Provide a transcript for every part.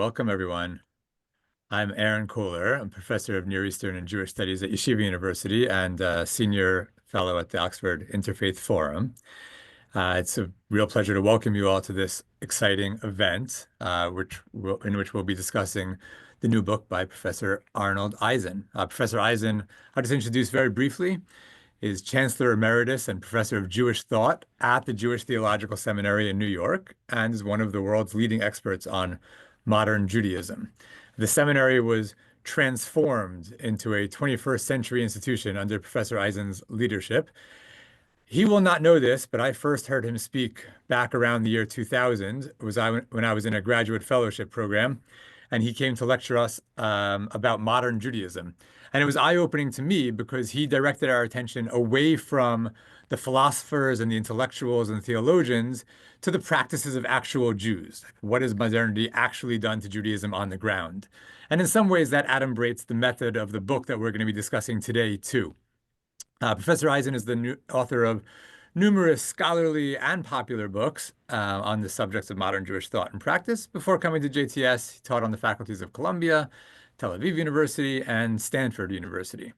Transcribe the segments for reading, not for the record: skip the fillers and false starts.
Welcome, everyone. I'm Aaron Kohler. I'm professor of Near Eastern and Jewish Studies at Yeshiva University and senior fellow at the Oxford Interfaith Forum. It's a real pleasure to welcome you all to this exciting event, in which we'll be discussing the new book by Professor Arnold Eisen. Professor Eisen, I'll just introduce very briefly, is Chancellor Emeritus and Professor of Jewish Thought at the Jewish Theological Seminary in New York, and is one of the world's leading experts on modern Judaism. The seminary was transformed into a 21st century institution under Professor Eisen's leadership. He will not know this, but I first heard him speak back around the year 2000, when I was in a graduate fellowship program, and he came to lecture us about modern Judaism. And it was eye-opening to me because he directed our attention away from the philosophers and the intellectuals and theologians to the practices of actual Jews. What has modernity actually done to Judaism on the ground? And in some ways, that adumbrates the method of the book that we're going to be discussing today, too. Professor Eisen is the author of numerous scholarly and popular books on the subjects of modern Jewish thought and practice. Before coming to JTS, he taught on the faculties of Columbia, Tel Aviv University, and Stanford University.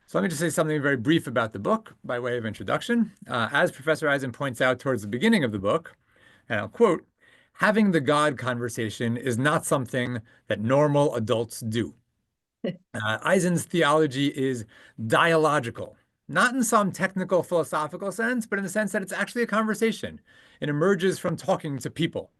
So let me just say something very brief about the book by way of introduction. As Professor Eisen points out towards the beginning of the book, and I'll quote, "Having the God conversation is not something that normal adults do." Eisen's theology is dialogical, not in some technical philosophical sense, but in the sense that it's actually a conversation. It emerges from talking to people.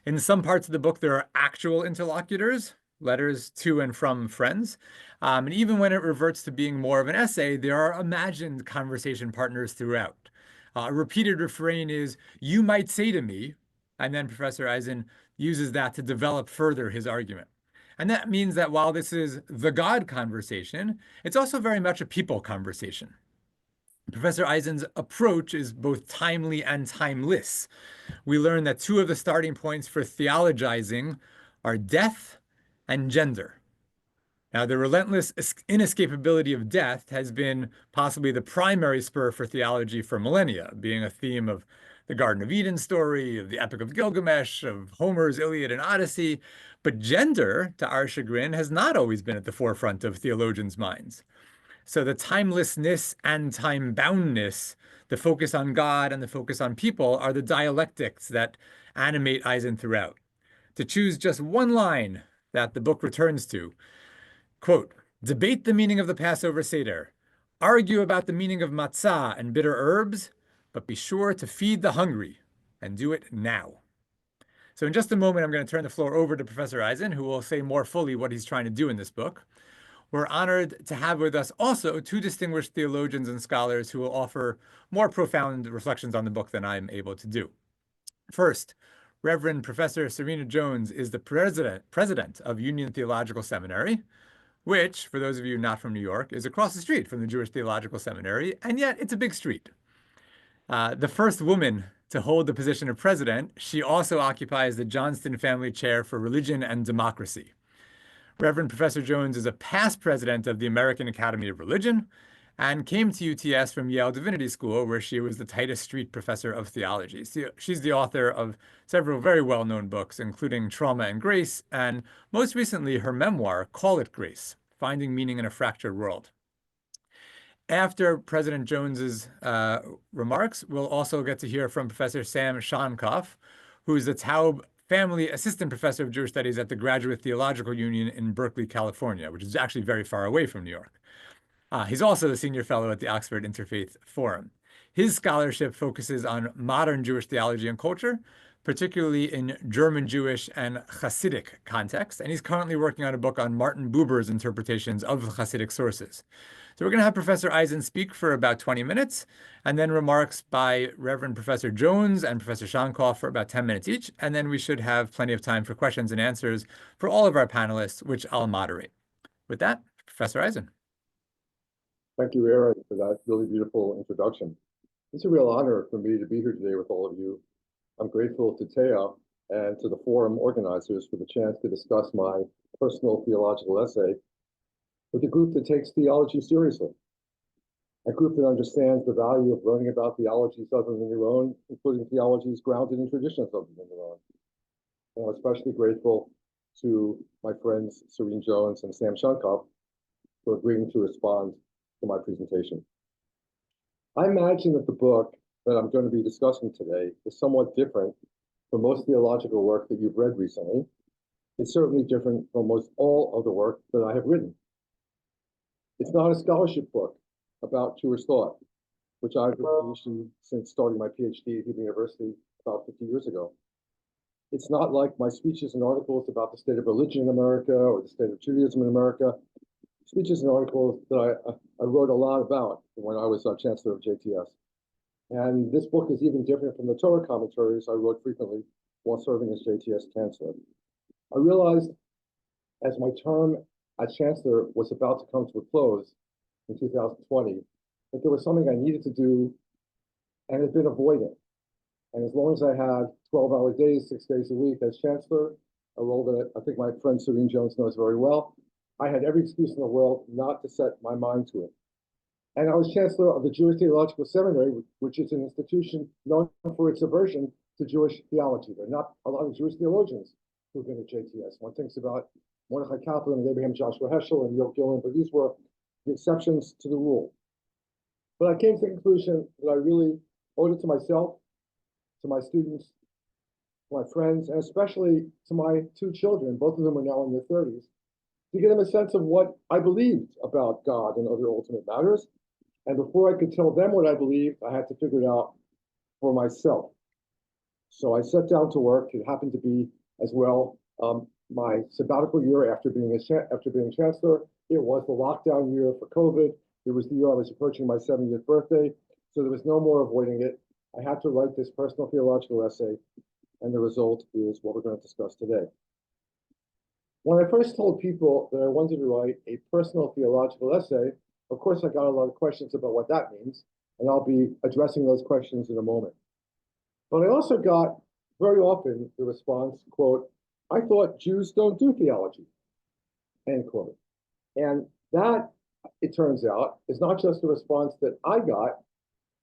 In some parts of the book, there are actual interlocutors, letters to and from friends. And even when it reverts to being more of an essay, there are imagined conversation partners throughout. A repeated refrain is, "You might say to me," and then Professor Eisen uses that to develop further his argument. And that means that while this is the God conversation, it's also very much a people conversation. Professor Eisen's approach is both timely and timeless. We learn that two of the starting points for theologizing are death and gender. Now, the relentless inescapability of death has been possibly the primary spur for theology for millennia, being a theme of the Garden of Eden story, of the Epic of Gilgamesh, of Homer's Iliad and Odyssey. But gender, to our chagrin, has not always been at the forefront of theologians' minds. So the timelessness and time-boundness, the focus on God and the focus on people, are the dialectics that animate Eisen throughout. To choose just one line that the book returns to, quote, "Debate the meaning of the Passover Seder, argue about the meaning of matzah and bitter herbs, but be sure to feed the hungry, and do it now." So in just a moment, I'm going to turn the floor over to Professor Eisen, who will say more fully what he's trying to do in this book. We're honored to have with us also two distinguished theologians and scholars who will offer more profound reflections on the book than I'm able to do. First, Revd Professor Serena Jones is the president of Union Theological Seminary, which, for those of you not from New York, is across the street from the Jewish Theological Seminary, and yet it's a big street. The first woman to hold the position of president, she also occupies the Johnston Family Chair for Religion and Democracy. Reverend Professor Jones is a past president of the American Academy of Religion and came to UTS from Yale Divinity School, where she was the Titus Street Professor of Theology. She's the author of several very well-known books, including Trauma and Grace, and most recently her memoir, Call It Grace, Finding Meaning in a Fractured World. After President Jones's remarks, we'll also get to hear from Professor Sam Shonkoff, who is the Taub Family Assistant Professor of Jewish Studies at the Graduate Theological Union in Berkeley, California, which is actually very far away from New York. He's also the senior fellow at the Oxford Interfaith Forum. His scholarship focuses on modern Jewish theology and culture, particularly in German Jewish and Hasidic contexts, and he's currently working on a book on Martin Buber's interpretations of Hasidic sources. So we're going to have Professor Eisen speak for about 20 minutes, and then remarks by Reverend Professor Jones and Professor Shonkoff for about 10 minutes each, and then we should have plenty of time for questions and answers for all of our panelists, which I'll moderate. With that, Professor Eisen. Thank you, Aaron, for that really beautiful introduction. It's a real honor for me to be here today with all of you. I'm grateful to Taya and to the forum organizers for the chance to discuss my personal theological essay with a group that takes theology seriously, a group that understands the value of learning about theologies other than your own, including theologies grounded in traditions other than your own. And I'm especially grateful to my friends Serena Jones and Sam Shonkoff for agreeing to respond to my presentation. I imagine that the book that I'm going to be discussing today is somewhat different from most theological work that you've read recently. It's certainly different from almost all of the work that I have written. It's not a scholarship book about Jewish thought, which I've been publishing since starting my PhD at Revd University about 50 years ago. It's not like my speeches and articles about the state of religion in America or the state of Judaism in America. Speeches and articles that I wrote a lot about when I was Chancellor of JTS. And this book is even different from the Torah commentaries I wrote frequently while serving as JTS Chancellor. I realized as my term as Chancellor was about to come to a close in 2020, that there was something I needed to do and had been avoiding. And as long as I had 12-hour days, 6 days a week as Chancellor, a role that I think my friend Serena Jones knows very well, I had every excuse in the world not to set my mind to it. And I was Chancellor of the Jewish Theological Seminary, which is an institution known for its aversion to Jewish theology. There are not a lot of Jewish theologians who've been at JTS. One thinks about Mordechai Kaplan and Abraham Joshua Heschel and Yale Gillen, but these were the exceptions to the rule. But I came to the conclusion that I really owed it to myself, to my students, to my friends, and especially to my two children, both of them are now in their 30s, to give them a sense of what I believed about God and other ultimate matters. And before I could tell them what I believed, I had to figure it out for myself. So I set down to work. It happened to be as well my sabbatical year after being Chancellor. It was the lockdown year for COVID. It was the year I was approaching my 70th birthday. So there was no more avoiding it. I had to write this personal theological essay, and the result is what we're going to discuss today. When I first told people that I wanted to write a personal theological essay, of course, I got a lot of questions about what that means, and I'll be addressing those questions in a moment. But I also got very often the response, quote, "I thought Jews don't do theology," end quote. And that, it turns out, is not just a response that I got,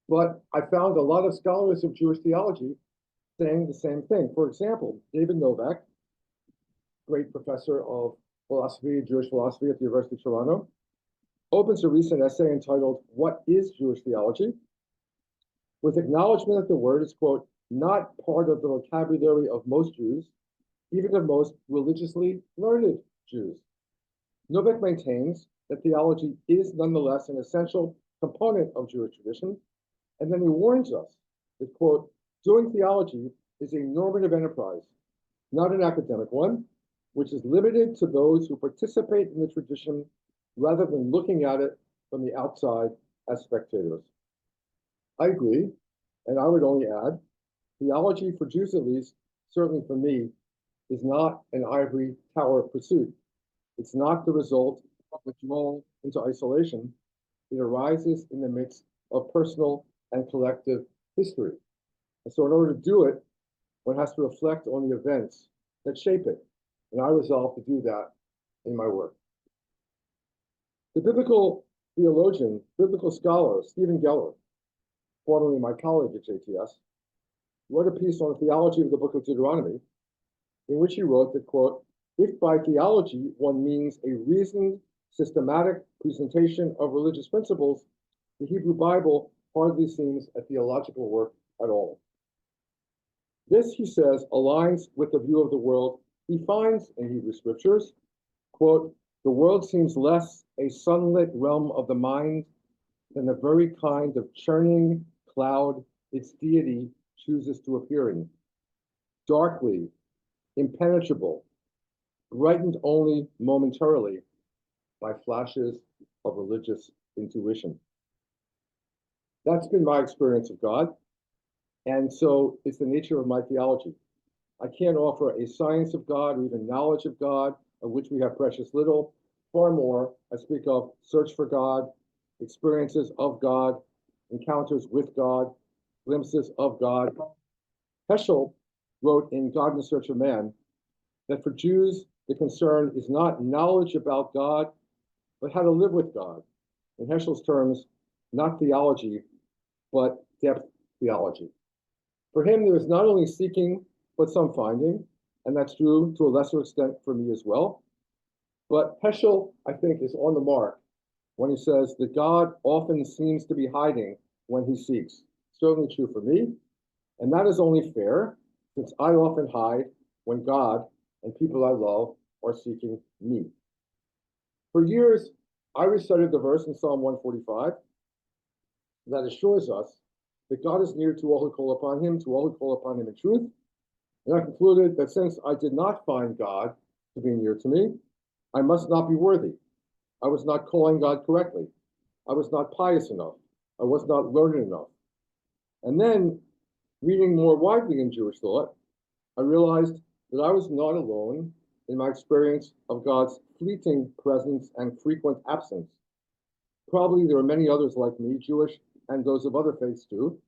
but I found a lot of scholars of Jewish theology saying the same thing. For example, David Novak, great professor of philosophy, Jewish philosophy at the University of Toronto, opens a recent essay entitled, "What is Jewish Theology?" with acknowledgement that the word is, quote, "not part of the vocabulary of most Jews, even of most religiously learned Jews." Novak maintains that theology is nonetheless an essential component of Jewish tradition, and then he warns us that, quote, "doing theology is a normative enterprise, not an academic one, which is limited to those who participate in the tradition rather than looking at it from the outside as spectators." I agree, and I would only add, theology for Jews at least, certainly for me, is not an ivory tower pursuit. It's not the result of withdrawal into isolation. It arises in the midst of personal and collective history. And so in order to do it, one has to reflect on the events that shape it. And I resolve to do that in my work. The biblical theologian, biblical scholar, Stephen Geller, formerly my colleague at JTS, wrote a piece on the theology of the book of Deuteronomy, in which he wrote that, quote, "if by theology one means a reasoned, systematic presentation of religious principles, the Hebrew Bible hardly seems a theological work at all." This, he says, aligns with the view of the world he finds in Hebrew scriptures. Quote, "the world seems less a sunlit realm of the mind than the very kind of churning cloud its deity chooses to appear in. Darkly, impenetrable, brightened only momentarily by flashes of religious intuition." That's been my experience of God, and so it's the nature of my theology. I can't offer a science of God or even knowledge of God, of which we have precious little. Far more, I speak of search for God, experiences of God, encounters with God, glimpses of God. Heschel wrote in God in the Search of Man that for Jews, the concern is not knowledge about God, but how to live with God. In Heschel's terms, not theology, but depth theology. For him, there is not only seeking, but some finding. and that's true to a lesser extent for me as well. But Heschel, I think, is on the mark when he says that God often seems to be hiding when he seeks. Certainly true for me, and that is only fair, since I often hide when God and people I love are seeking me. For years, I recited the verse in Psalm 145 that assures us that God is near to all who call upon him, to all who call upon him in truth. And I concluded that since I did not find God to be near to me, I must not be worthy. I was not calling God correctly. I was not pious enough. I was not learned enough. And then, reading more widely in Jewish thought, I realized that I was not alone in my experience of God's fleeting presence and frequent absence. Probably there are many others like me, Jewish and those of other faiths too,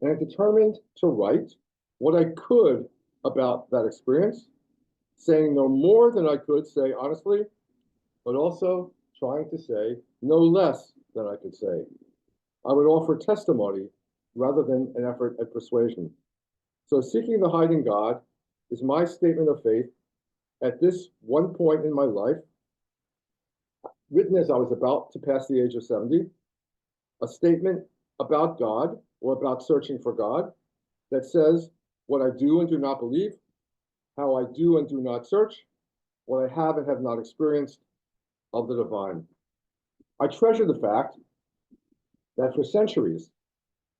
and I determined to write what I could about that experience, saying no more than I could say honestly, but also trying to say no less than I could say. I would offer testimony rather than an effort at persuasion. So seeking the hiding God is my statement of faith at this one point in my life, written as I was about to pass the age of 70, a statement about God or about searching for God that says what I do and do not believe, how I do and do not search, what I have and have not experienced of the divine. I treasure the fact that for centuries,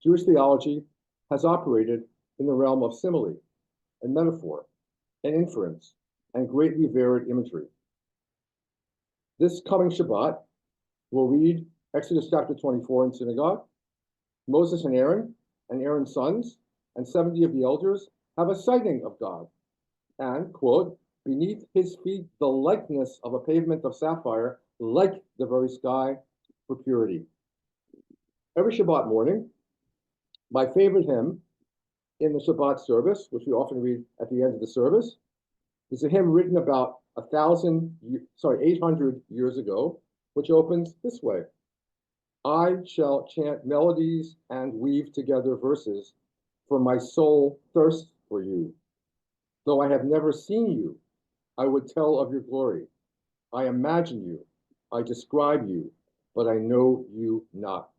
Jewish theology has operated in the realm of simile and metaphor and inference and greatly varied imagery. This coming Shabbat, we'll read Exodus chapter 24 in synagogue. Moses and Aaron's sons, and 70 of the elders have a sighting of God. And, quote, beneath his feet, the likeness of a pavement of sapphire, like the very sky for purity. Every Shabbat morning, my favorite hymn in the Shabbat service, which we often read at the end of the service, is a hymn written about 800 years ago, which opens this way. I shall chant melodies and weave together verses, for my soul thirsts for you. Though I have never seen you, I would tell of your glory. I imagine you, I describe you, but I know you not.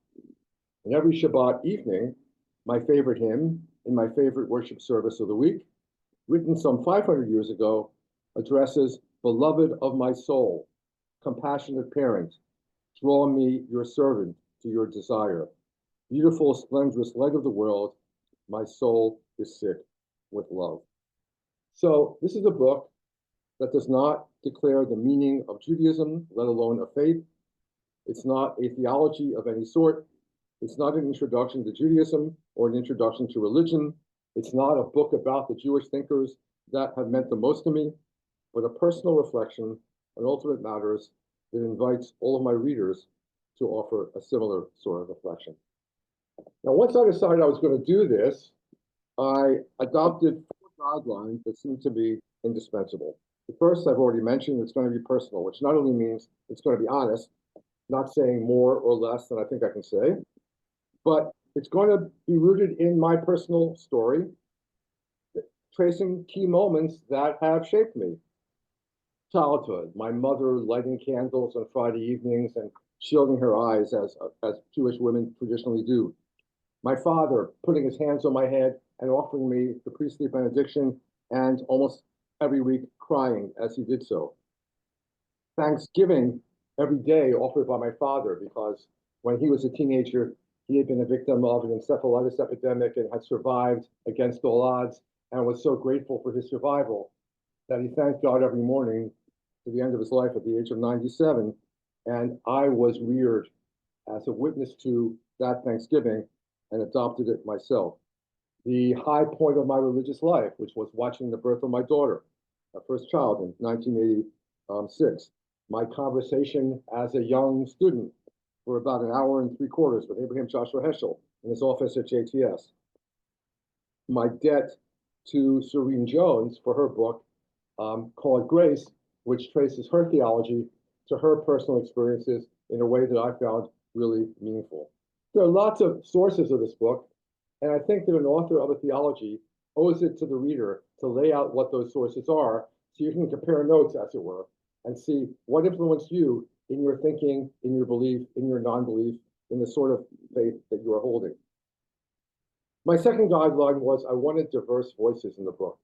And every Shabbat evening, my favorite hymn in my favorite worship service of the week, written some 500 years ago, addresses beloved of my soul, compassionate parent, draw me, your servant, to your desire. Beautiful, splendorous light of the world, my soul is sick with love. So this is a book that does not declare the meaning of Judaism, let alone of faith. It's not a theology of any sort. It's not an introduction to Judaism or an introduction to religion. It's not a book about the Jewish thinkers that have meant the most to me, but a personal reflection on ultimate matters that invites all of my readers to offer a similar sort of reflection. Now, once I decided I was going to do this, I adopted 4 guidelines that seem to be indispensable. The first I've already mentioned, it's going to be personal, which not only means it's going to be honest, not saying more or less than I think I can say, but it's going to be rooted in my personal story, tracing key moments that have shaped me. Childhood, my mother lighting candles on Friday evenings and shielding her eyes as Jewish women traditionally do. My father putting his hands on my head and offering me the priestly benediction, and almost every week crying as he did so. Thanksgiving every day offered by my father, because when he was a teenager, he had been a victim of an encephalitis epidemic and had survived against all odds, and was so grateful for his survival that he thanked God every morning to the end of his life at the age of 97. And I was reared as a witness to that Thanksgiving and adopted it myself. The high point of my religious life, which was watching the birth of my daughter, our first child in 1986. My conversation as a young student for about an hour and 3/4 with Abraham Joshua Heschel in his office at JTS. My debt to Serena Jones for her book called Grace, which traces her theology to her personal experiences in a way that I found really meaningful. There are lots of sources of this book, and I think that an author of a theology owes it to the reader to lay out what those sources are so you can compare notes, as it were, and see what influenced you in your thinking, in your belief, in your non-belief, in the sort of faith that you are holding. My second guideline was I wanted diverse voices in the book.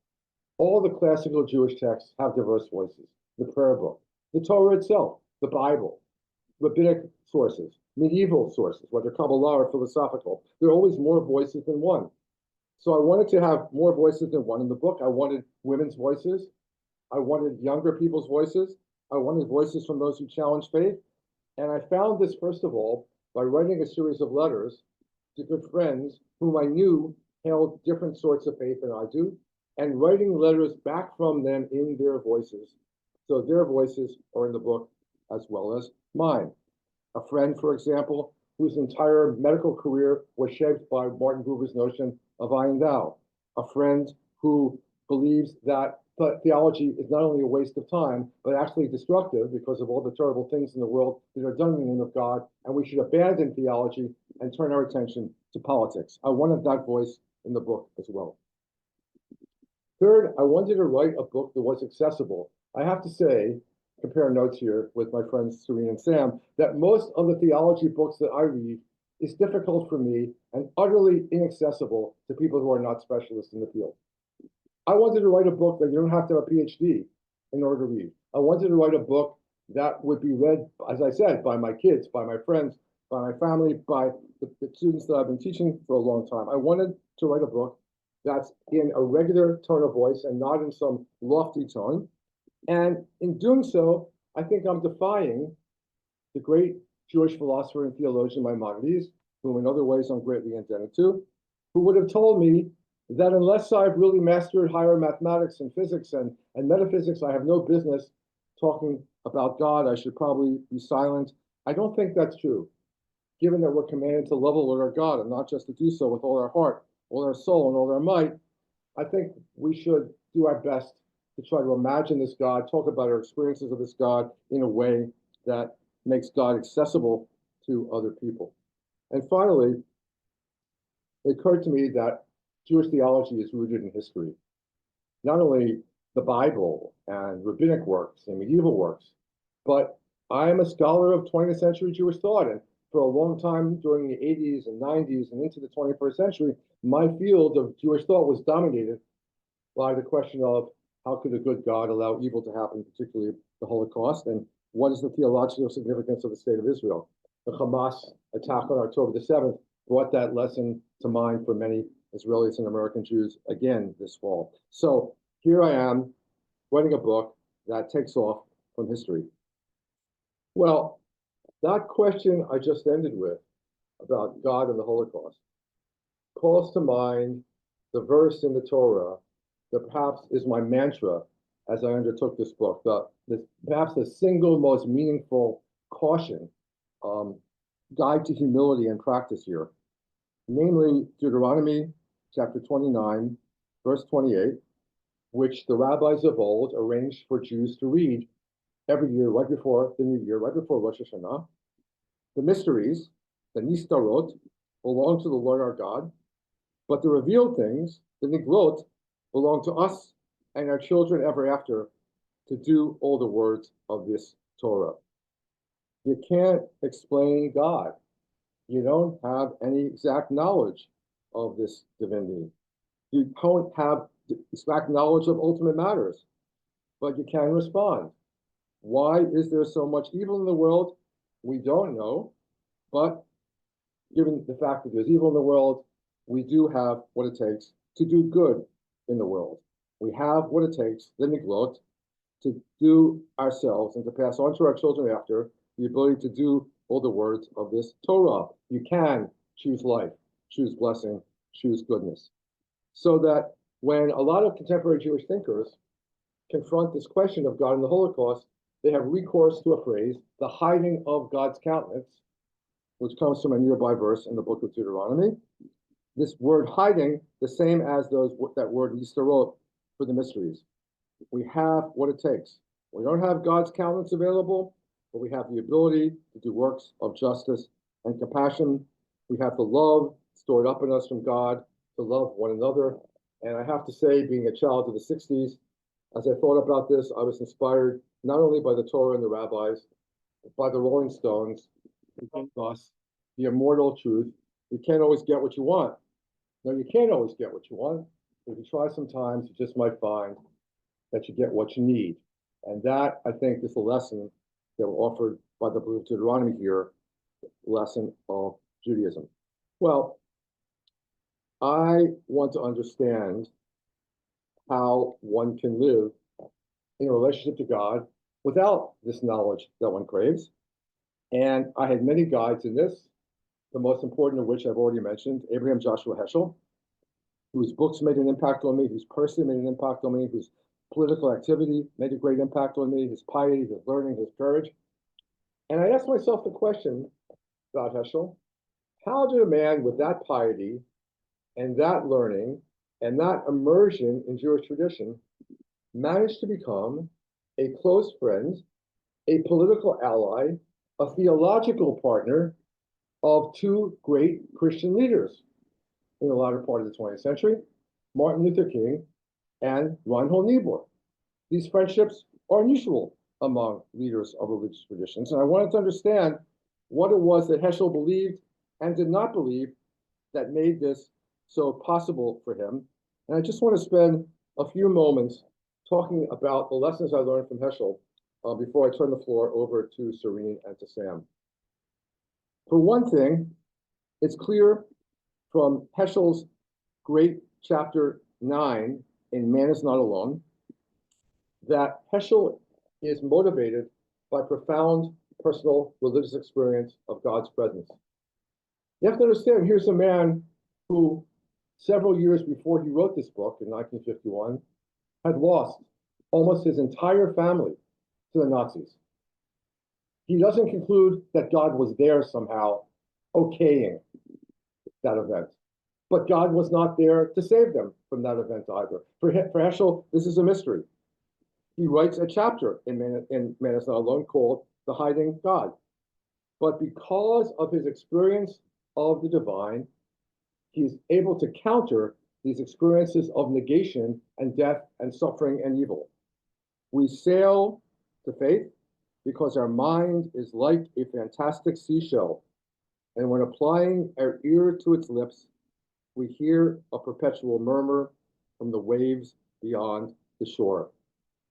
All the classical Jewish texts have diverse voices. The prayer book, the Torah itself, the Bible, rabbinic sources, medieval sources, whether Kabbalah or philosophical. There are always more voices than one. So I wanted to have more voices than one in the book. I wanted women's voices. I wanted younger people's voices. I wanted voices from those who challenge faith. And I found this, first of all, by writing a series of letters to good friends whom I knew held different sorts of faith than I do, and writing letters back from them in their voices. So their voices are in the book as well as mine. A friend, for example, whose entire medical career was shaped by Martin Buber's notion of I and thou. A friend who believes that theology is not only a waste of time, but actually destructive because of all the terrible things in the world that are done in the name of God, and we should abandon theology and turn our attention to politics. I wanted that voice in the book as well. Third, I wanted to write a book that was accessible. I have to say, compare notes here with my friends Serena and Sam, that most of the theology books that I read is difficult for me and utterly inaccessible to people who are not specialists in the field. I wanted to write a book that you don't have to have a PhD in order to read. I wanted to write a book that would be read, as I said, by my kids, by my friends, by my family, by the students that I've been teaching for a long time. I wanted to write a book that's in a regular tone of voice and not in some lofty tone. And in doing so, I think I'm defying the great Jewish philosopher and theologian Maimonides, whom in other ways I'm greatly indebted to, who would have told me that unless I've really mastered higher mathematics and physics and metaphysics, I have no business talking about God. I should probably be silent. I don't think that's true, given that we're commanded to love the Lord our God and not just to do so with all our heart, all our soul, and all our might. I think we should do our best to try to imagine this God, talk about our experiences of this God in a way that makes God accessible to other people. And finally, it occurred to me that Jewish theology is rooted in history. Not only the Bible and rabbinic works and medieval works, but I am a scholar of 20th century Jewish thought. And for a long time during the 80s and 90s and into the 21st century, my field of Jewish thought was dominated by the question of how could a good God allow evil to happen, particularly the Holocaust, and what is the theological significance of the state of Israel? The Hamas attack on October the 7th brought that lesson to mind for many Israelis and American Jews again this fall. So here I am writing a book that takes off from history. Well, that question I just ended with about God and the Holocaust calls to mind the verse in the Torah that perhaps is my mantra as I undertook this book, perhaps the single most meaningful caution, guide to humility and practice here, namely Deuteronomy chapter 29, verse 28, which the rabbis of old arranged for Jews to read every year, right before the new year, right before Rosh Hashanah. The mysteries, the nistarot, belong to the Lord our God, but the revealed things, the niglot, belong to us and our children ever after to do all the words of this Torah. You can't explain God. You don't have any exact knowledge of this divinity. You don't have exact knowledge of ultimate matters, but you can respond. Why is there so much evil in the world? We don't know, but given the fact that there's evil in the world, we do have what it takes to do good in the world. We have what it takes, the niglot, to do ourselves and to pass on to our children after the ability to do all the words of this Torah. You can choose life, choose blessing, choose goodness. So that when a lot of contemporary Jewish thinkers confront this question of God and the Holocaust, they have recourse to a phrase, the hiding of God's countenance, which comes from a nearby verse in the book of Deuteronomy. This word hiding, the same as that word nistarot for the mysteries. We have what it takes. We don't have God's countenance available, but we have the ability to do works of justice and compassion. We have the love stored up in us from God to love one another And I have to say, being a child of the 60s, as I thought about this, I was inspired not only by the Torah and the rabbis, but by the Rolling Stones, who gave us the immortal truth. You can't always get what you want. No, you can't always get what you want. But if you try sometimes, you just might find that you get what you need. And that, I think, is the lesson that was offered by the book of Deuteronomy here, lesson of Judaism. Well, I want to understand how one can live in a relationship to God without this knowledge that one craves. And I had many guides in this, the most important of which I've already mentioned, Abraham Joshua Heschel, whose books made an impact on me, whose person made an impact on me, whose political activity made a great impact on me, his piety, his learning, his courage. And I asked myself the question about Heschel, how did a man with that piety and that learning and that immersion in Jewish tradition manage to become a close friend, a political ally, a theological partner of two great Christian leaders in the latter part of the 20th century, Martin Luther King and Reinhold Niebuhr? These friendships are unusual among leaders of religious traditions, and I wanted to understand what it was that Heschel believed and did not believe that made this so possible for him. And I just want to spend a few moments talking about the lessons I learned from Heschel before I turn the floor over to Serene and to Sam. For one thing, it's clear from Heschel's great chapter 9 in Man is Not Alone that Heschel is motivated by profound personal religious experience of God's presence. You have to understand, here's a man who several years before he wrote this book in 1951 had lost almost his entire family to the Nazis. He doesn't conclude that God was there somehow okaying that event, but God was not there to save them from that event either. For Heschel, this is a mystery. He writes a chapter in Man is Not Alone called The Hiding God. But because of his experience of the divine, he's able to counter these experiences of negation and death and suffering and evil. We sail to faith because our mind is like a fantastic seashell, and when applying our ear to its lips, we hear a perpetual murmur from the waves beyond the shore.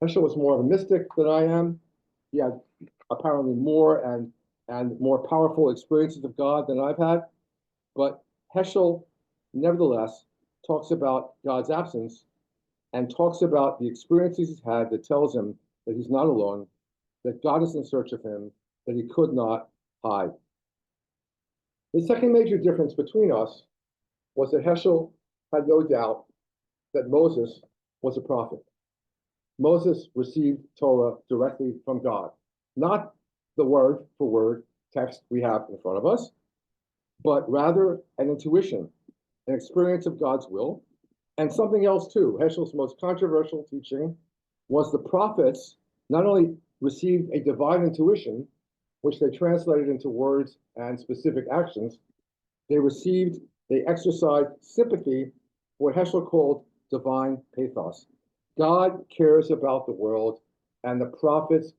Heschel was more of a mystic than I am. He had apparently more and more powerful experiences of God than I've had. But Heschel, nevertheless, talks about God's absence and talks about the experiences he's had that tells him that he's not alone, that God is in search of him, that he could not hide. The second major difference between us was that Heschel had no doubt that Moses was a prophet. Moses received Torah directly from God, not the word for word text we have in front of us, but rather an intuition, an experience of God's will, and something else too. Heschel's most controversial teaching was the prophets not only received a divine intuition, which they translated into words and specific actions, they exercised sympathy, what Heschel called divine pathos. God cares about the world, and the prophets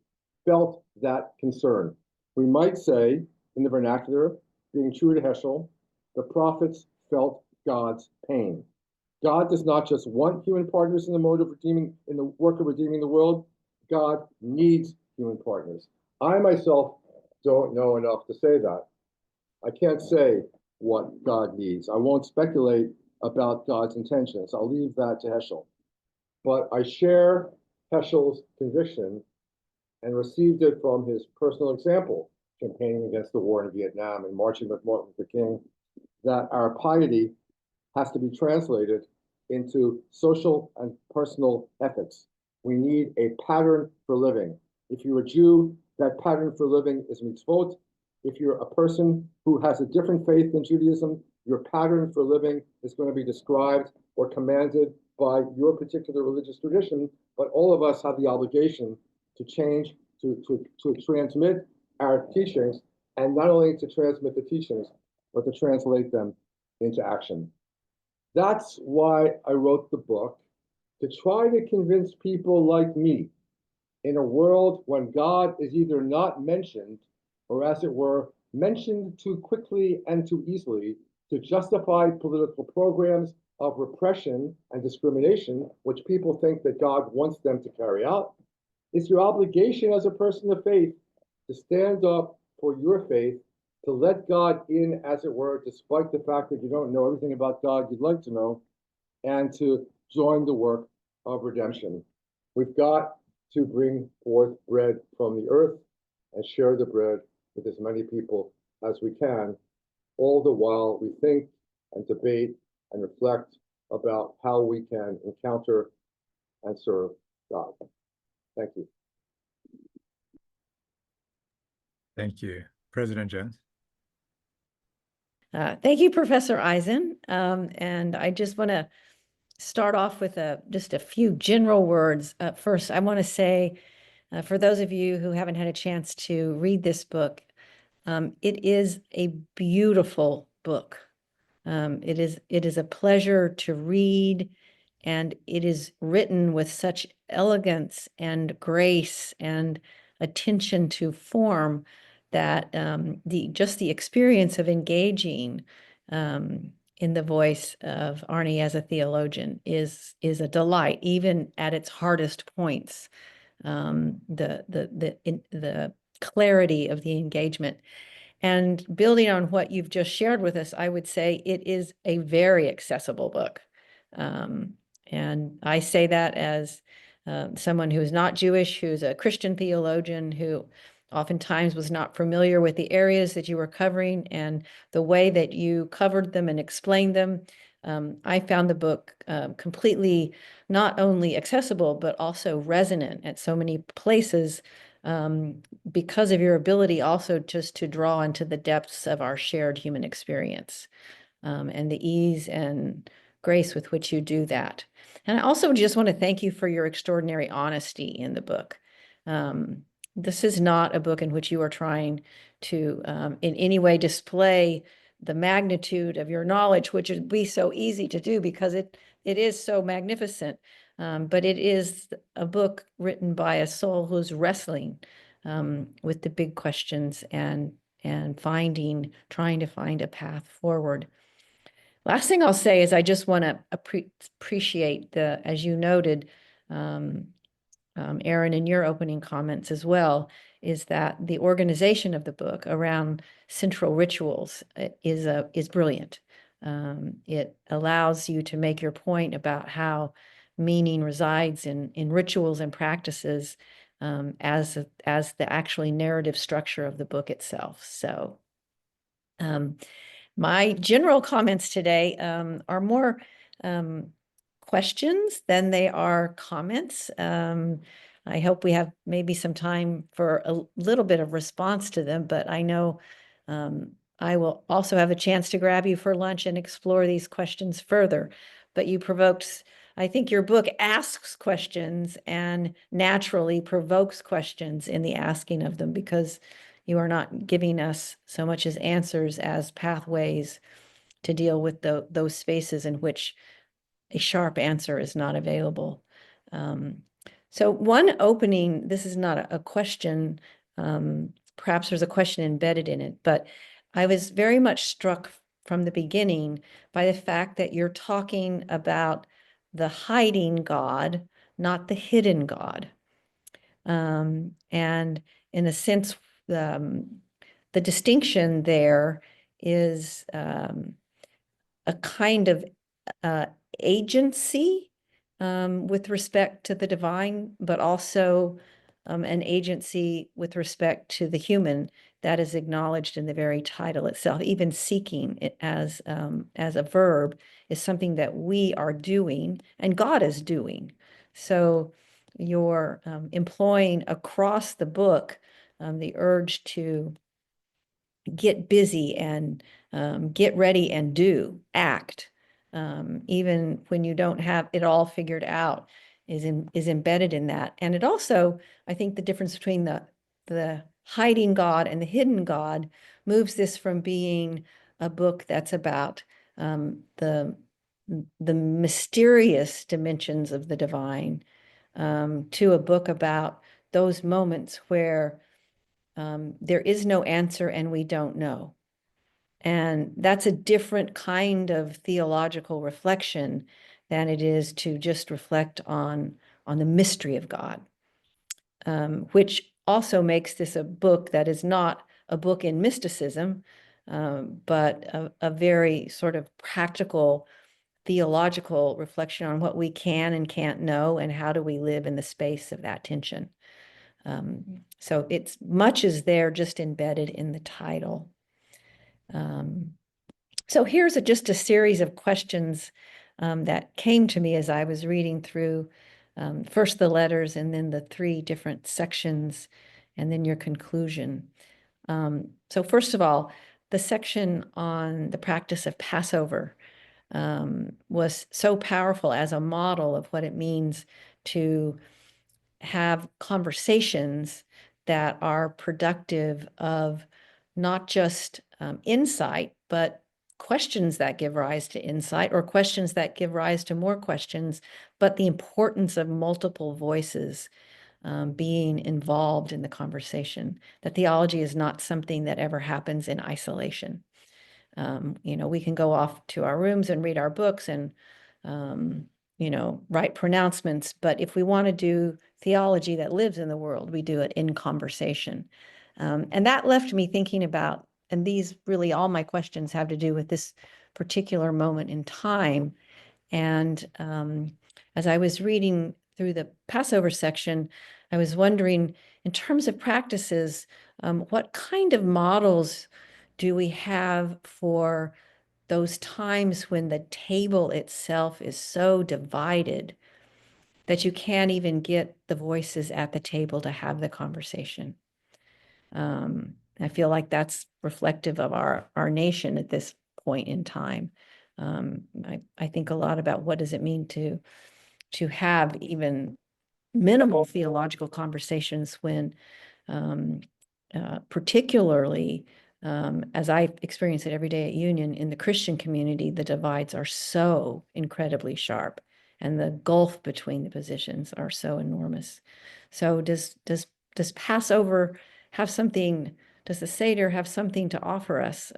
felt that concern. We might say, in the vernacular, being true to Heschel, the prophets felt God's pain. God does not just want human partners in the mode of redeeming, in the work of redeeming the world. God needs human partners. I myself don't know enough to say that. I can't say what God needs. I won't speculate about God's intentions. I'll leave that to Heschel. But I share Heschel's conviction and received it from his personal example, campaigning against the war in Vietnam and marching with Martin Luther King, that our piety has to be translated into social and personal ethics. We need a pattern for living. If you're a Jew, that pattern for living is mitzvot. If you're a person who has a different faith than Judaism, your pattern for living is going to be described or commanded by your particular religious tradition, but all of us have the obligation to change, to transmit our teachings, and not only to transmit the teachings, but to translate them into action. That's why I wrote the book, to try to convince people like me in a world when God is either not mentioned or, as it were, mentioned too quickly and too easily to justify political programs of repression and discrimination, which people think that God wants them to carry out. It's your obligation as a person of faith to stand up for your faith, to let God in, as it were, despite the fact that you don't know everything about God you'd like to know, and to join the work of redemption. We've got to bring forth bread from the earth and share the bread with as many people as we can, all the while we think and debate and reflect about how we can encounter and serve God. Thank you. Thank you. President Jones. Thank you, Professor Eisen. And I just want to start off with just a few general words. First, I want to say, for those of you who haven't had a chance to read this book, it is a beautiful book. It is a pleasure to read, and it is written with such elegance and grace and attention to form that just the experience of engaging in the voice of Arnie as a theologian is a delight, even at its hardest points. The clarity of the engagement. And building on what you've just shared with us, I would say it is a very accessible book. And I say that as someone who is not Jewish, who's a Christian theologian, who oftentimes was not familiar with the areas that you were covering and the way that you covered them and explained them. I found the book completely not only accessible, but also resonant at so many places, because of your ability also just to draw into the depths of our shared human experience, and the ease and grace with which you do that. And I also just want to thank you for your extraordinary honesty in the book. This is not a book in which you are trying to in any way display the magnitude of your knowledge, which would be so easy to do because it is so magnificent. But it is a book written by a soul who's wrestling with the big questions and trying to find a path forward. Last thing I'll say is I just want to appreciate as you noted, Aaron, in your opening comments as well, is that the organization of the book around central rituals is brilliant. It allows you to make your point about how meaning resides in rituals and practices, as the actually narrative structure of the book itself. So my general comments today are more questions than they are comments. I hope we have maybe some time for a little bit of response to them, but I know I will also have a chance to grab you for lunch and explore these questions further. But you provoked, I think your book asks questions and naturally provokes questions in the asking of them, because you are not giving us so much as answers as pathways to deal with those spaces in which a sharp answer is not available. So one opening, this is not a question, perhaps there's a question embedded in it, but I was very much struck from the beginning by the fact that you're talking about the hiding God, not the hidden God. And in a sense, the distinction there is a kind of agency with respect to the divine, but also an agency with respect to the human that is acknowledged in the very title itself. Even seeking it as a verb is something that we are doing and God is doing. So you're employing across the book the urge to get busy and get ready and act, even when you don't have it all figured out, is embedded in that. And it also, I think the difference between the hiding God and the hidden God moves this from being a book that's about the the mysterious dimensions of the divine, to a book about those moments where there is no answer and we don't know. And that's a different kind of theological reflection than it is to just reflect on the mystery of God, which also makes this a book that is not a book in mysticism, but a very sort of practical theological reflection on what we can and can't know and how do we live in the space of that tension. So it's much is there just embedded in the title. So here's just a series of questions that came to me as I was reading through first the letters and then the 3 different sections and then your conclusion. So first of all, the section on the practice of Passover was so powerful as a model of what it means to have conversations that are productive of not just insight, but questions that give rise to insight or questions that give rise to more questions, but the importance of multiple voices being involved in the conversation. That theology is not something that ever happens in isolation. We can go off to our rooms and read our books and, write pronouncements. But if we want to do theology that lives in the world, we do it in conversation. And that left me thinking about, and these really all my questions have to do with this particular moment in time. And as I was reading through the Passover section, I was wondering, in terms of practices, what kind of models do we have for those times when the table itself is so divided that you can't even get the voices at the table to have the conversation? I feel like that's reflective of our nation at this point in time. I think a lot about what does it mean to have even minimal theological conversations when particularly as I experience it every day at Union in the Christian community, the divides are so incredibly sharp and the gulf between the positions are so enormous. So does Passover have something, does the Seder have something to offer us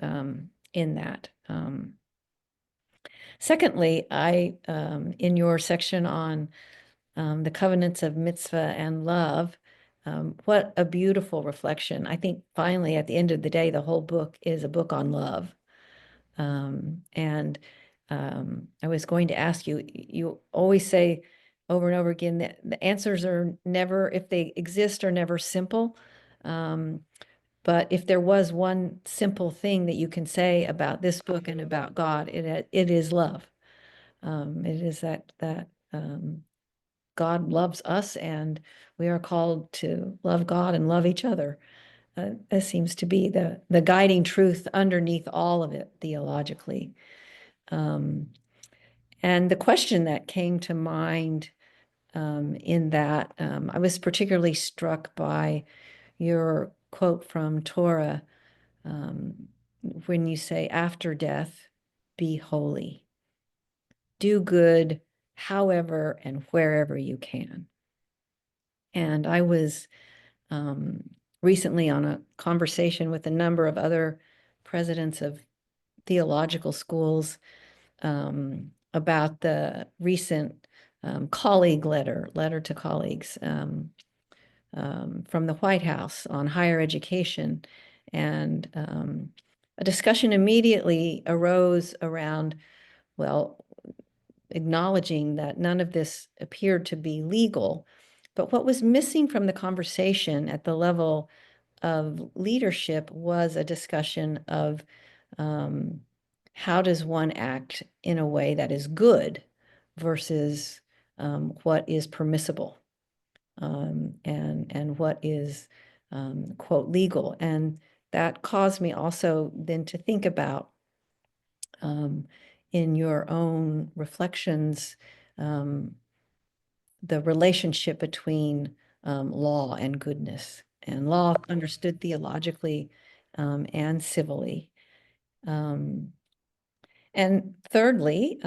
in that? Secondly, in your section on the covenants of mitzvah and love, what a beautiful reflection. I think finally, at the end of the day, the whole book is a book on love. And I was going to ask you, you always say over and over again that the answers are never, if they exist, are never simple. But if there was one simple thing that you can say about this book and about God, it is love. It is that God loves us and we are called to love God and love each other. That seems to be the guiding truth underneath all of it theologically. And the question that came to mind in that, I was particularly struck by your quote from Torah when you say, after death, be holy. Do good however and wherever you can. And I was recently on a conversation with a number of other presidents of theological schools about the recent colleague letter to colleagues from the White House on higher education. And a discussion immediately arose around, well, acknowledging that none of this appeared to be legal. But what was missing from the conversation at the level of leadership was a discussion of how does one act in a way that is good versus what is permissible and what is, quote, legal. And that caused me also then to think about in your own reflections, the relationship between law and goodness, and law understood theologically and civilly. And thirdly,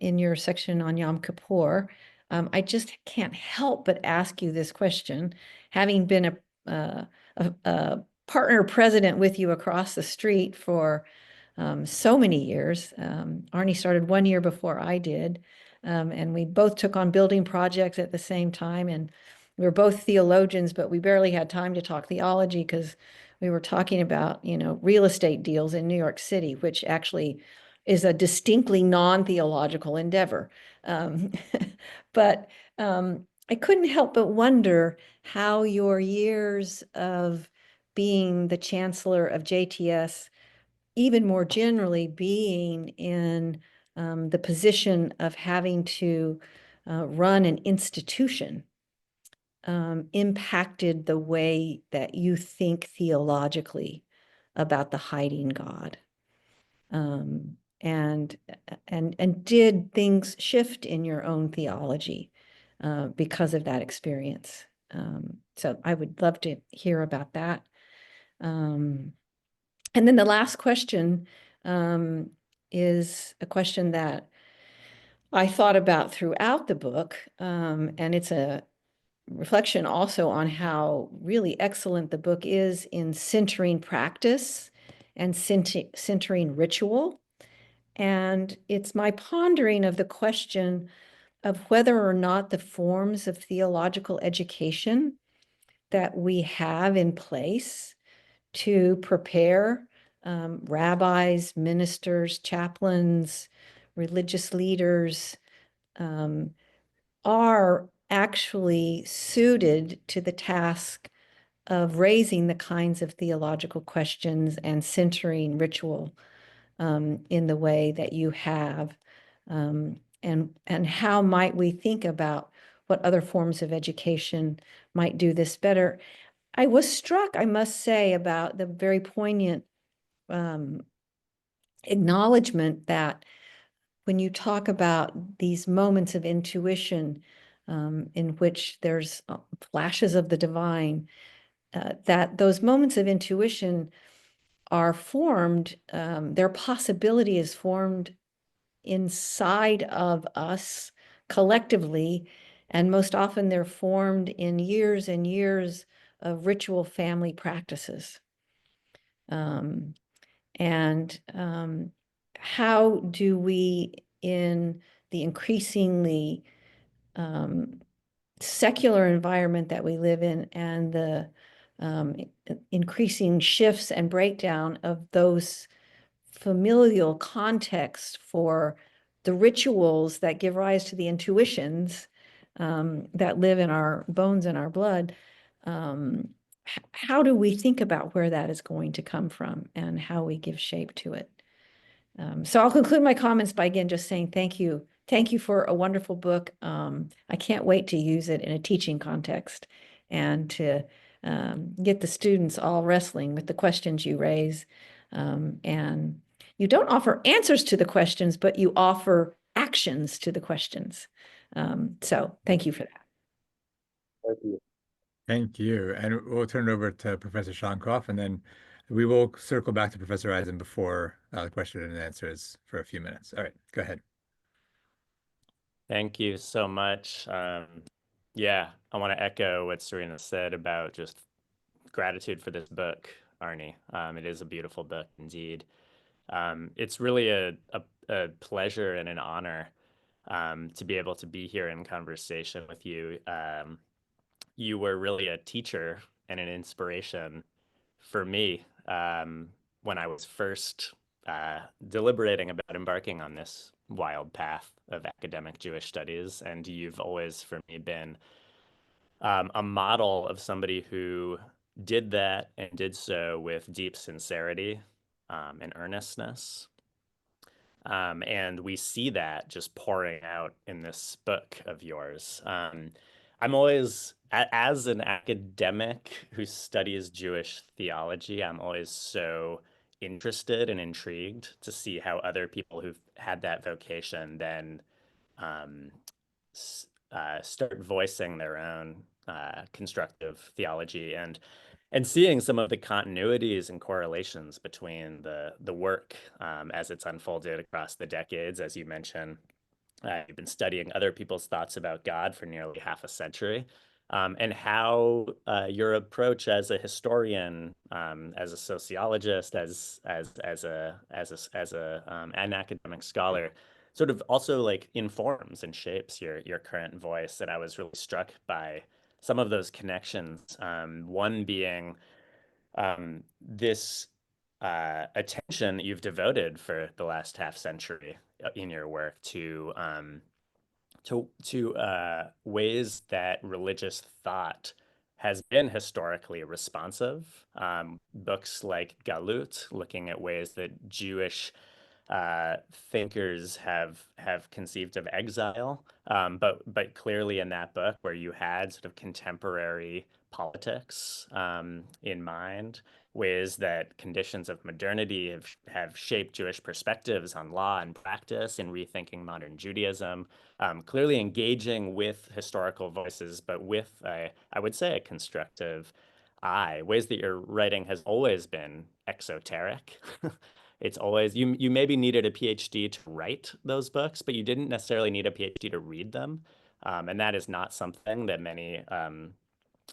in your section on Yom Kippur, I just can't help but ask you this question, having been a partner president with you across the street for so many years. Arnie started 1 year before I did, and we both took on building projects at the same time. And we were both theologians, but we barely had time to talk theology because we were talking about, real estate deals in New York City, which actually is a distinctly non-theological endeavor. But I couldn't help but wonder how your years of being the chancellor of JTS, even more generally being in the position of having to run an institution, impacted the way that you think theologically about the hiding God. And did things shift in your own theology because of that experience? So I would love to hear about that. And then the last question is a question that I thought about throughout the book, and it's a reflection also on how really excellent the book is in centering practice and centering ritual. And it's my pondering of the question of whether or not the forms of theological education that we have in place to prepare rabbis, ministers, chaplains, religious leaders are actually suited to the task of raising the kinds of theological questions and centering ritual in the way that you have. And how might we think about what other forms of education might do this better? I was struck, I must say, about the very poignant acknowledgement that when you talk about these moments of intuition in which there's flashes of the divine, that those moments of intuition are formed, their possibility is formed inside of us collectively, and most often they're formed in years and years of ritual family practices. And how do we, in the increasingly secular environment that we live in and the increasing shifts and breakdown of those familial contexts for the rituals that give rise to the intuitions that live in our bones and our blood, how do we think about where that is going to come from and how we give shape to it? So I'll conclude my comments by again just saying thank you. Thank you for a wonderful book. I can't wait to use it in a teaching context and to get the students all wrestling with the questions you raise. And you don't offer answers to the questions, but you offer actions to the questions. So thank you for that. Thank you. Thank you. And we'll turn it over to Professor Shonkoff, and then we will circle back to Professor Eisen before the question and answers for a few minutes. All right, go ahead. Thank you so much. Yeah, I want to echo what Serena said about just gratitude for this book, Arnie. It is a beautiful book indeed. It's really a pleasure and an honor to be able to be here in conversation with you. You were really a teacher and an inspiration for me when I was first deliberating about embarking on this wild path of academic Jewish studies. And you've always, for me, been a model of somebody who did that and did so with deep sincerity and earnestness. And we see that just pouring out in this book of yours. I'm always, as an academic who studies Jewish theology, I'm always so interested and intrigued to see how other people who've had that vocation then start voicing their own constructive theology. And and seeing some of the continuities and correlations between the work as it's unfolded across the decades. As you mentioned, you've been studying other people's thoughts about God for nearly half a century, and how your approach as a historian, as a sociologist, an academic scholar, sort of also like informs and shapes your current voice. And I was really struck by some of those connections. One being this attention that you've devoted for the last half century in your work to ways that religious thought has been historically responsive. Books like Galut, looking at ways that Jewish thinkers have conceived of exile, but clearly in that book where you had sort of contemporary politics in mind, ways that conditions of modernity have shaped Jewish perspectives on law and practice in rethinking modern Judaism, clearly engaging with historical voices, but with I would say a constructive eye, ways that your writing has always been exoteric. It's always, you maybe needed a PhD to write those books, but you didn't necessarily need a PhD to read them. And that is not something that many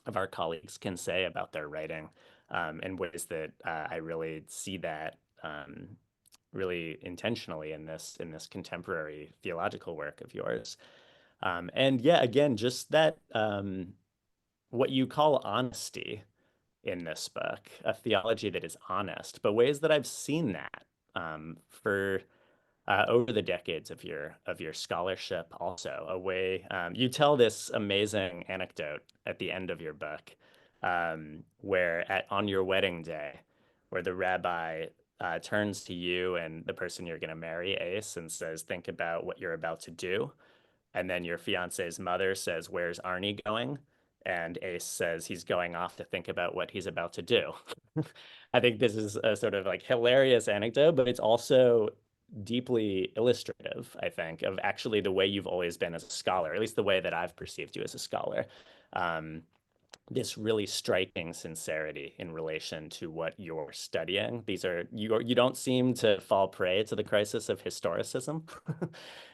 of our colleagues can say about their writing, in ways that I really see that really intentionally in this contemporary theological work of yours. And yeah, again, just that what you call honesty in this book, a theology that is honest, but ways that I've seen that for over the decades of your scholarship. Also, a way you tell this amazing anecdote at the end of your book, where on your wedding day, where the rabbi turns to you and the person you're going to marry, Ace, and says, "Think about what you're about to do." And then your fiance's mother says, "Where's Arnie going?" And Ace says he's going off to think about what he's about to do. I think this is a sort of like hilarious anecdote, but it's also deeply illustrative, I think, of actually the way you've always been as a scholar, at least the way that I've perceived you as a scholar. This really striking sincerity in relation to what you're studying. You don't seem to fall prey to the crisis of historicism.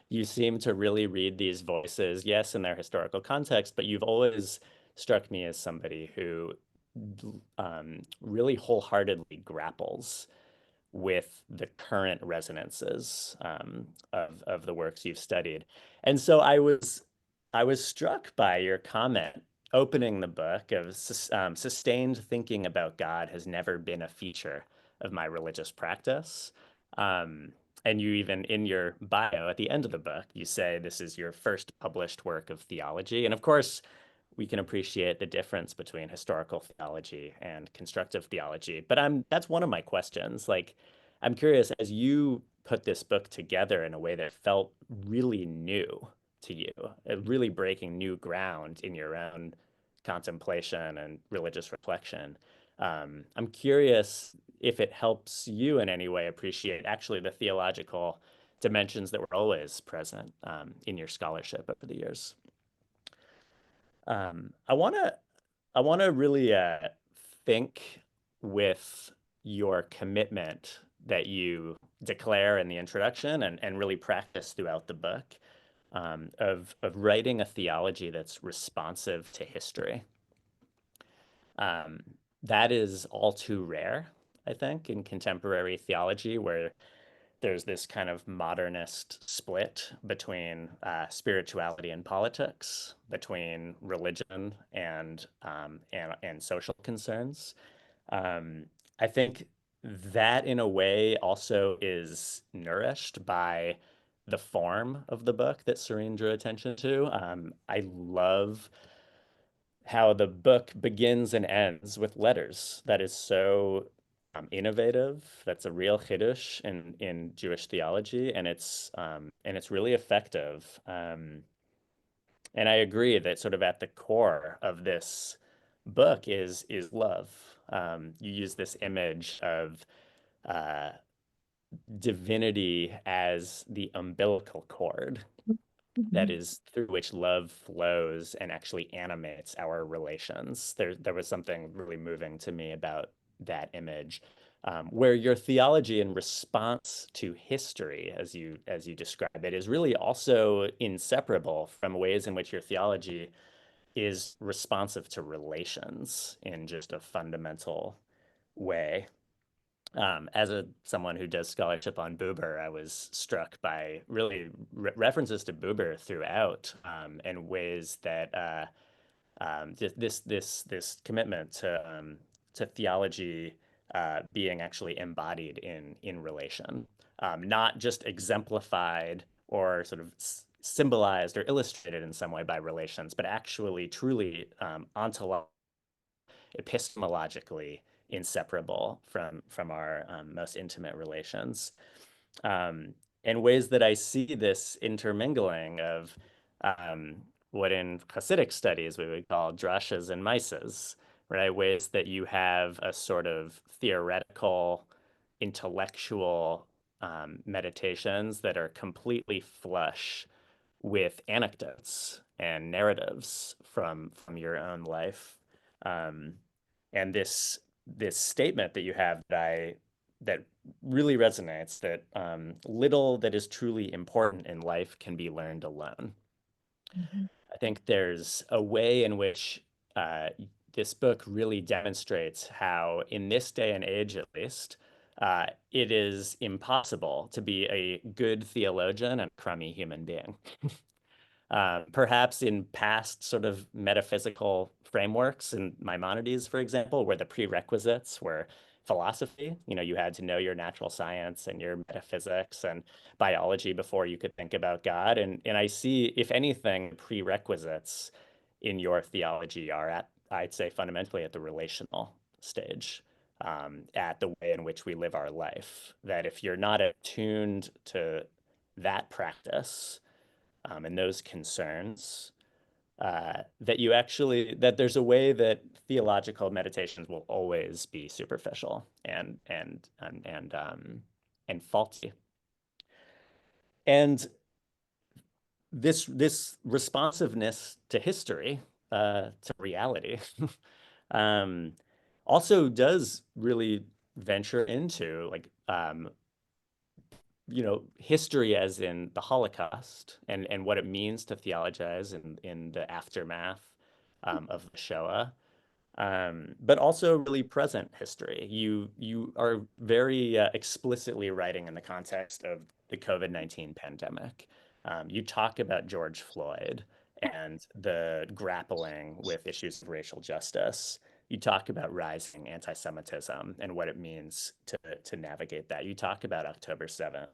You seem to really read these voices, yes, in their historical context, but you've always struck me as somebody who really wholeheartedly grapples with the current resonances of the works you've studied. And so I was struck by your comment opening the book of sustained thinking about God has never been a feature of my religious practice. And you even in your bio at the end of the book, you say this is your first published work of theology. And of course, we can appreciate the difference between historical theology and constructive theology. But that's one of my questions. Like, I'm curious, as you put this book together in a way that felt really new to you, really breaking new ground in your own contemplation and religious reflection. I'm curious if it helps you in any way appreciate actually the theological dimensions that were always present in your scholarship over the years. I want to really think with your commitment that you declare in the introduction and really practice throughout the book, of writing a theology that's responsive to history. That is all too rare, I think, in contemporary theology, where there's this kind of modernist split between spirituality and politics, between religion and social concerns. I think that in a way also is nourished by the form of the book that Serene drew attention to. I love how the book begins and ends with letters. That is so innovative. That's a real chiddush in Jewish theology, and it's really effective. And I agree that sort of at the core of this book is love. You use this image of divinity as the umbilical cord. that is through which love flows and actually animates our relations. There was something really moving to me about that image, where your theology in response to history, as you describe it, is really also inseparable from ways in which your theology is responsive to relations in just a fundamental way. As someone who does scholarship on Buber, I was struck by really references to Buber throughout, and ways that this commitment to theology being actually embodied in relation, not just exemplified or sort of symbolized or illustrated in some way by relations, but actually truly ontologically, epistemologically inseparable from our most intimate relations. And ways that I see this intermingling of what in Hasidic studies we would call drashas and mises, right? Ways that you have a sort of theoretical, intellectual meditations that are completely flush with anecdotes and narratives from your own life. And this statement that you have that really resonates, that little that is truly important in life can be learned alone. I think there's a way in which this book really demonstrates how, in this day and age at least, it is impossible to be a good theologian and a crummy human being. Perhaps in past sort of metaphysical frameworks and Maimonides, for example, where the prerequisites were philosophy. You had to know your natural science and your metaphysics and biology before you could think about God. And I see, if anything, prerequisites in your theology are at, I'd say, fundamentally at the relational stage, at the way in which we live our life. That if you're not attuned to that practice, and those concerns, that there's a way that theological meditations will always be superficial and faulty. And this responsiveness to history, to reality, also does really venture into history as in the Holocaust and what it means to theologize in the aftermath of the Shoah, but also really present history. You are very explicitly writing in the context of the COVID-19 pandemic. You talk about George Floyd and the grappling with issues of racial justice. You talk about rising anti-Semitism and what it means to navigate that. You talk about October 7th.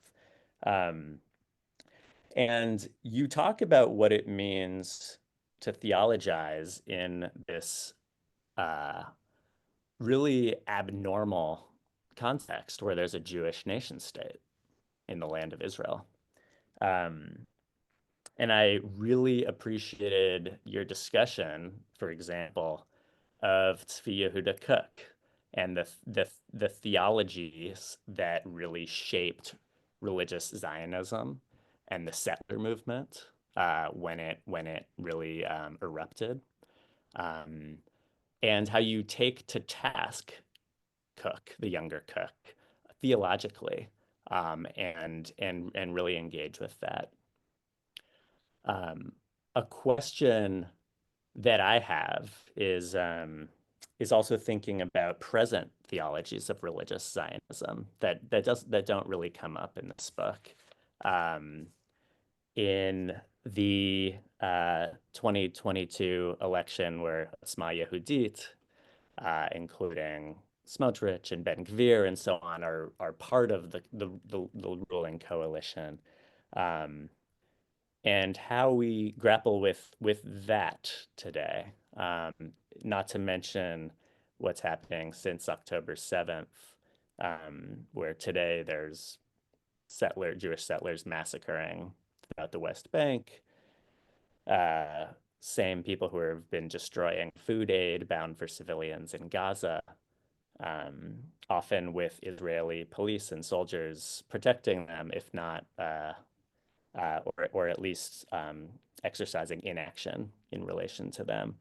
And you talk about what it means to theologize in this really abnormal context where there's a Jewish nation state in the land of Israel. And I really appreciated your discussion, for example, of Tzvi Yehuda Kook and the theologies that really shaped religious Zionism and the settler movement when it really erupted, and how you take to task Kook, the younger Kook, theologically, and really engage with that. A question that I have is also thinking about present theologies of religious Zionism that don't really come up in this book. In the 2022 election, where Otzma Yehudit, including Smotrich and Ben Gvir and so on, are part of the ruling coalition. And how we grapple with that today, not to mention what's happening since October 7th, where today there's Jewish settlers massacring throughout the West Bank, same people who have been destroying food aid bound for civilians in Gaza, often with Israeli police and soldiers protecting them, if not or at least exercising inaction in relation to them.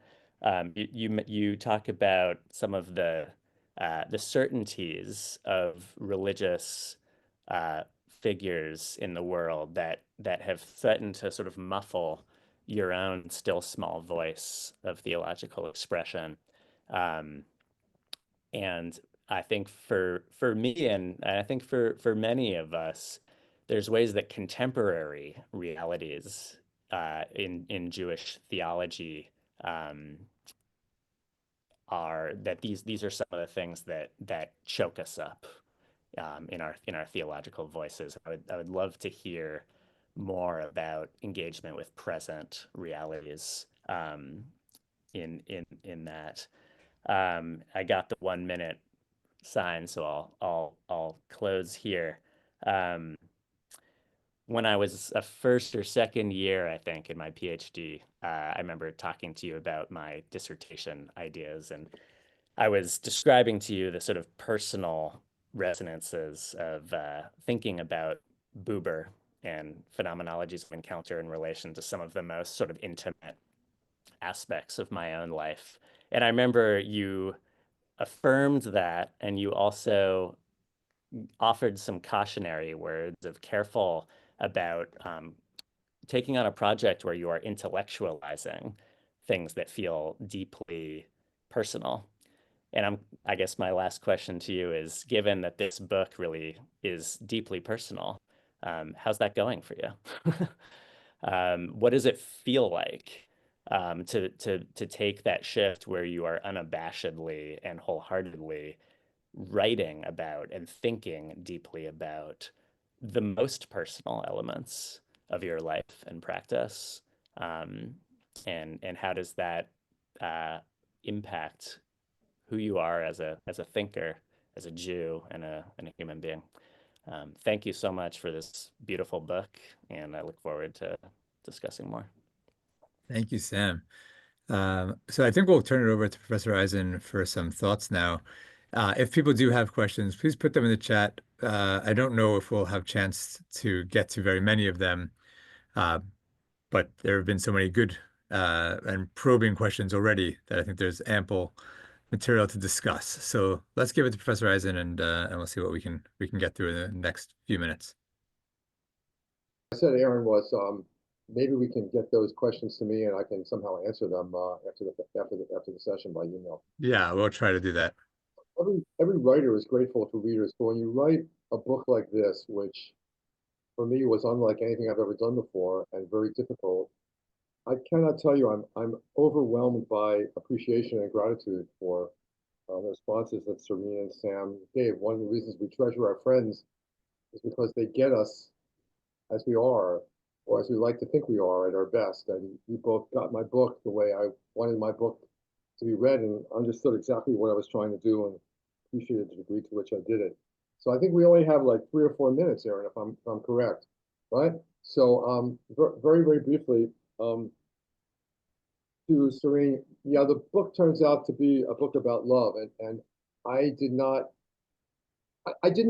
You talk about some of the certainties of religious figures in the world that have threatened to sort of muffle your own still small voice of theological expression. And I think for me, and I think for many of us, there's ways that contemporary realities in Jewish theology are that these are some of the things that choke us up in our theological voices. I would love to hear more about engagement with present realities in that. I got the 1 minute sign, so I'll close here. When I was a first or second year, I think, in my PhD, I remember talking to you about my dissertation ideas, and I was describing to you the sort of personal resonances of thinking about Buber and phenomenologies of encounter in relation to some of the most sort of intimate aspects of my own life. And I remember you affirmed that, and you also offered some cautionary words of careful about taking on a project where you are intellectualizing things that feel deeply personal. And I guess my last question to you is, given that this book really is deeply personal, how's that going for you? What does it feel like to take that shift where you are unabashedly and wholeheartedly writing about and thinking deeply about the most personal elements of your life and practice, and how does that impact who you are as a thinker, as a Jew, and a human being? Thank you so much for this beautiful book, and I look forward to discussing more. Thank you, Sam. So I think we'll turn it over to Professor Eisen for some thoughts now. If people do have questions, please put them in the chat. I don't know if we'll have a chance to get to very many of them, but there have been so many good and probing questions already that I think there's ample material to discuss. So let's give it to Professor Eisen, and we'll see what we can get through in the next few minutes. I said, Aaron, was maybe we can get those questions to me and I can somehow answer them after the session by email. Yeah, we'll try to do that. Every writer is grateful to readers, but when you write a book like this, which for me was unlike anything I've ever done before and very difficult, I cannot tell you I'm overwhelmed by appreciation and gratitude for the responses that Serena and Sam gave. One of the reasons we treasure our friends is because they get us as we are, or as we like to think we are, at our best. And you both got my book the way I wanted my book to be read and understood exactly what I was trying to do and appreciated the degree to which I did it. So I think we only have like 3 or 4 minutes, Aaron, if I'm correct, right? So very, very briefly, to Serena, yeah, the book turns out to be a book about love, and I didn't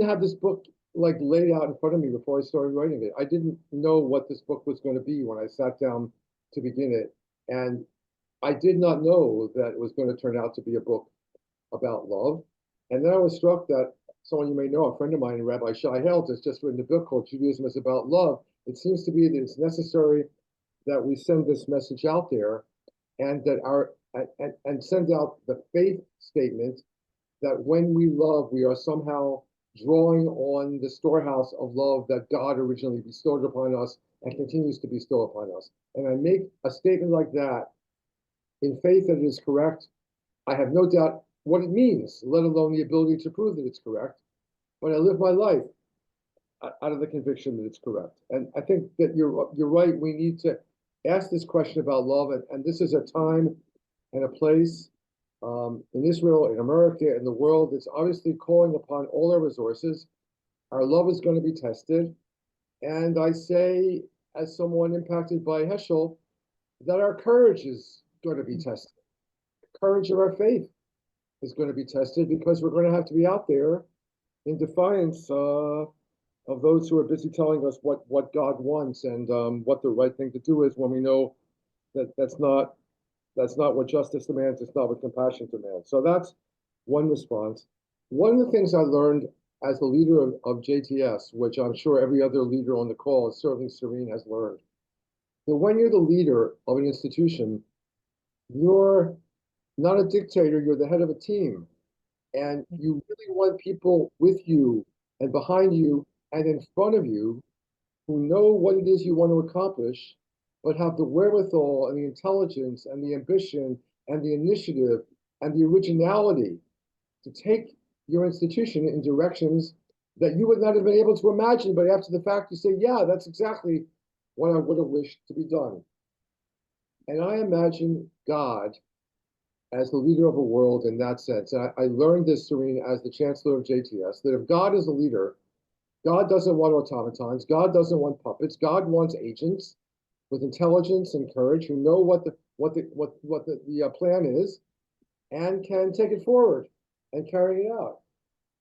have this book like laid out in front of me before I started writing it. I didn't know what this book was going to be when I sat down to begin it, and I did not know that it was going to turn out to be a book about love. And then I was struck that someone you may know, a friend of mine, Rabbi Shai Held, has just written a book called Judaism is About Love. It seems to be that it's necessary that we send this message out there, and that and send out the faith statement that when we love, we are somehow drawing on the storehouse of love that God originally bestowed upon us and continues to bestow upon us. And I make a statement like that in faith that it is correct. I have no doubt what it means, let alone the ability to prove that it's correct. But I live my life out of the conviction that it's correct. And I think that you're right. We need to ask this question about love, and this is a time and a place in Israel, in America, in the world that's obviously calling upon all our resources. Our love is going to be tested. And I say, as someone impacted by Heschel, that our courage is going to be tested. The courage of our faith is going to be tested, because we're going to have to be out there in defiance of of those who are busy telling us what God wants and what the right thing to do is, when we know that that's not what justice demands. It's not what compassion demands. So that's one response. One of the things I learned as the leader of JTS, which I'm sure every other leader on the call, certainly Serene, has learned, that when you're the leader of an institution, you're not a dictator, you're the head of a team. And you really want people with you and behind you and in front of you who know what it is you want to accomplish, but have the wherewithal and the intelligence and the ambition and the initiative and the originality to take your institution in directions that you would not have been able to imagine, but after the fact you say, yeah, that's exactly what I would have wished to be done. And I imagine God as the leader of a world in that sense. And I learned this, Serene, as the chancellor of JTS, that if God is a leader, God doesn't want automatons. God doesn't want puppets. God wants agents with intelligence and courage who know what the plan is and can take it forward and carry it out.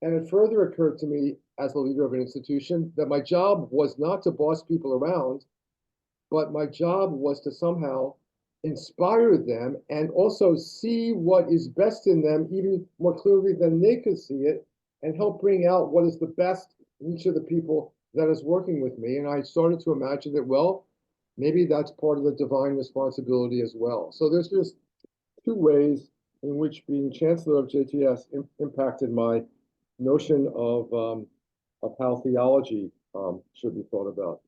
And it further occurred to me as the leader of an institution that my job was not to boss people around, but my job was to somehow inspire them and also see what is best in them even more clearly than they could see it, and help bring out what is the best in each of the people that is working with me. And I started to imagine that, well, maybe that's part of the divine responsibility as well. So there's just two ways in which being chancellor of JTS impacted my notion of how theology should be thought about.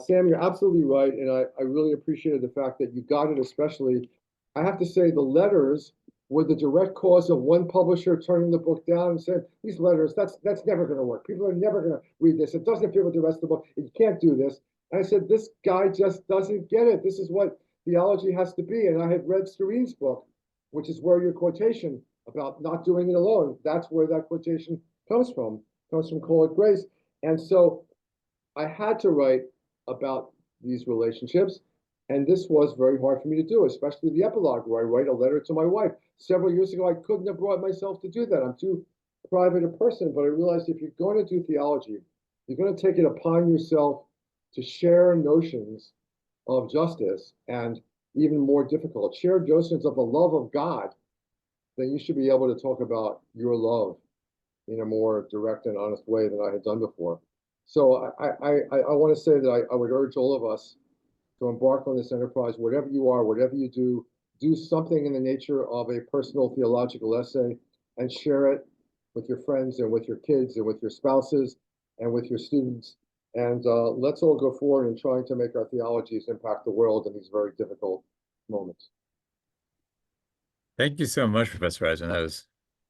Sam, you're absolutely right, and I really appreciated the fact that you got it. Especially, I have to say, the letters were the direct cause of one publisher turning the book down and saying, these letters, that's never going to work. People are never going to read this. It doesn't fit with the rest of the book. You can't do this. And I said, this guy just doesn't get it. This is what theology has to be. And I had read Serene's book, which is where your quotation about not doing it alone, that's where that quotation comes from Call It Grace. And so I had to write about these relationships, and this was very hard for me to do, especially the epilogue where I write a letter to my wife. Several years ago, I couldn't have brought myself to do that. I'm too private a person, but I realized if you're going to do theology, you're going to take it upon yourself to share notions of justice, and even more difficult, share notions of the love of God, then you should be able to talk about your love in a more direct and honest way than I had done before. So I want to say that I would urge all of us to embark on this enterprise, whatever you are, whatever you do something in the nature of a personal theological essay and share it with your friends and with your kids and with your spouses and with your students. And let's all go forward in trying to make our theologies impact the world in these very difficult moments. Thank you so much, Professor Eisen. That was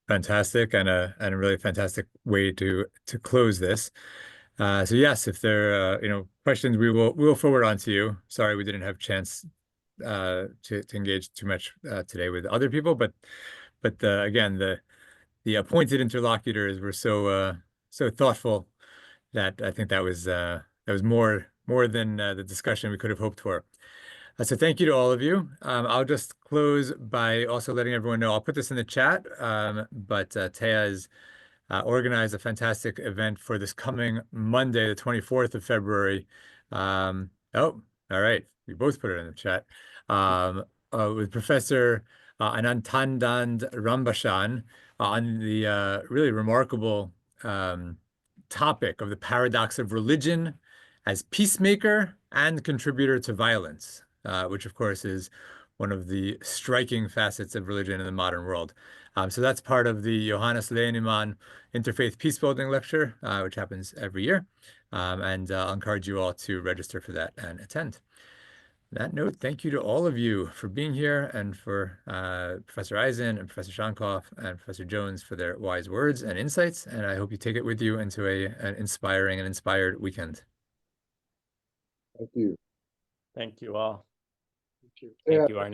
fantastic and a really fantastic way to close this. So yes, if there are questions, we will forward on to you. Sorry, we didn't have a chance to engage too much today with other people, but again, the appointed interlocutors were so thoughtful that I think that was more than the discussion we could have hoped for. So thank you to all of you. I'll just close by also letting everyone know, I'll put this in the chat, but Taya has organized a fantastic event for this coming Monday, the 24th of February. Oh, all right. We both put it in the chat. With Professor Anantandand Rambashan on the really remarkable topic of the paradox of religion as peacemaker and contributor to violence, which of course is one of the striking facets of religion in the modern world. So that's part of the Johannes Lehnemann Interfaith Peacebuilding Lecture, which happens every year. And I'll encourage you all to register for that and attend. On that note, thank you to all of you for being here, and for Professor Eisen and Professor Shonkoff and Professor Jones for their wise words and insights. And I hope you take it with you into an inspiring and inspired weekend. Thank you. Thank you all. Thank you. Thank you, Arnie.